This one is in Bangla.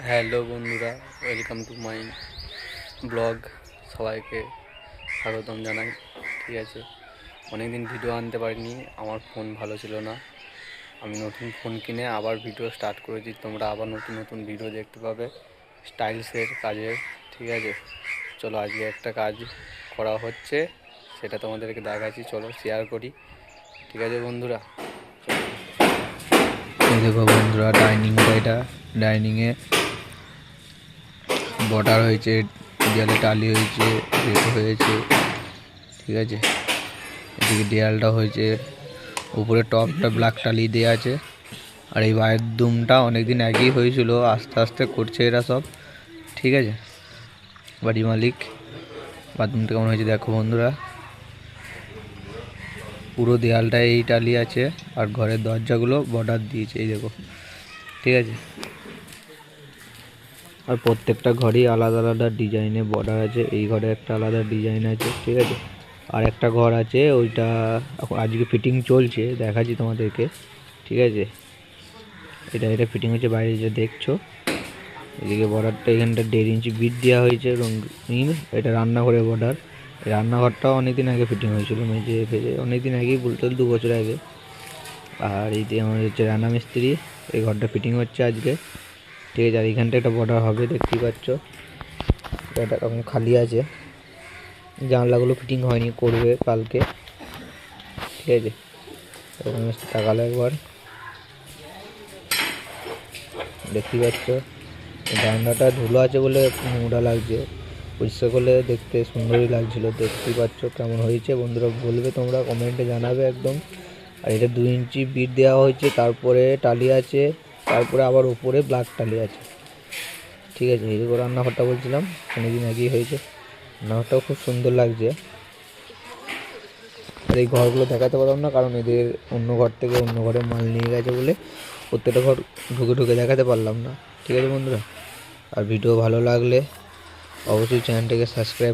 হ্যালো বন্ধুরা, ওয়েলকাম টু মাই ব্লগ। সবাইকে স্বাগতম জানাই। ঠিক আছে, অনেক দিন ভিডিও আনতে পারিনি, আমার ফোন ভালো ছিল না। আমি নতুন ফোন কিনে আবার ভিডিও স্টার্ট করেছি। তোমরা আবার নতুন নতুন ভিডিও দেখতে পাবে স্টাইলসের কাজের। ঠিক আছে, চলো আজকে একটা কাজ করা হচ্ছে, সেটা তোমাদেরকে দেখাচ্ছি। চলো শেয়ার করি। ঠিক আছে বন্ধুরা, এই দেখো বন্ধুরা, এটা ডাইনিংয়ে বর্ডার হয়েছে, দেয়ালে টালি হয়েছে, গেট হয়েছে। ঠিক আছে, এদিকে দেয়ালটা হয়েছে, উপরে টপটা ব্ল্যাক টালি দেওয়া আছে। আর এই বাথরুমটা অনেকদিন আগেই হয়েছিল, আস্তে আস্তে করছে এরা সব। ঠিক আছে, বাড়ি মালিক। বাথরুমটা কেমন হয়েছে দেখো বন্ধুরা, পুরো দেয়ালটা এই টালি আছে, আর ঘরের দরজাগুলো বর্ডার দিয়েছে, এই দেখো। ঠিক আছে, আর প্রত্যেকটা ঘরেই আলাদা আলাদা ডিজাইনে বর্ডার আছে। এই ঘরে একটা আলাদা ডিজাইন আছে। ঠিক আছে, আর একটা ঘর আছে, ওইটা এখন আজকে ফিটিং চলছে, দেখাচ্ছি তোমাদেরকে। ঠিক আছে, এটা ফিটিং হচ্ছে, বাইরে যে দেখছো। এদিকে বর্ডারটা এখানটা 1.5 ইঞ্চি বিট দেওয়া হয়েছে রঙিন। এটা রান্নাঘরের বর্ডার। এই রান্নাঘরটাও অনেকদিন আগে ফিটিং হয়েছিল, মেঝে ফেজে অনেকদিন আগেই, বলতে 2 বছর আগে। আর এই যে আমার হচ্ছে রান্না মিস্ত্রি, এই ঘরটা ফিটিং হচ্ছে আজকে। ঠিক আছে, আর এখানটা একটা বর্ডার হবে, দেখতেই পাচ্ছ। এটা এখন খালি আছে, জানলাগুলো ফিটিং হয়নি, করবে কালকে। ঠিক আছে, তাকালো একবার, দেখতেই পাচ্ছ। জানলাটা ধুলো আছে বলে নোংরা লাগছে, পরিষ্কার করলে দেখতে সুন্দরই লাগছিল। দেখতেই পাচ্ছ কেমন হয়েছে বন্ধুরা, বলবে তোমরা, কমেন্টে জানাবে একদম। আর এটা 2 ইঞ্চি বিট দেওয়া হয়েছে, তারপরে টালি আছে, তারপরে আবার উপরে ব্ল্যাক টালি আছে। ঠিক আছে, এই যে রান্নাঘরটা বলছিলাম, অনেকদিন আগেই হয়েছে। রান্নাঘরটাও খুব সুন্দর লাগছে। আর এই ঘরগুলো দেখাতে পারলাম না, কারণ এদের অন্য ঘর থেকে অন্য ঘরে মাল নিয়ে গেছে বলে প্রত্যেকটা ঘর ঢুকে ঢুকে দেখাতে পারলাম না। ঠিক আছে বন্ধুরা, আর ভিডিও ভালো লাগলে অবশ্যই চ্যানেলটাকে সাবস্ক্রাইব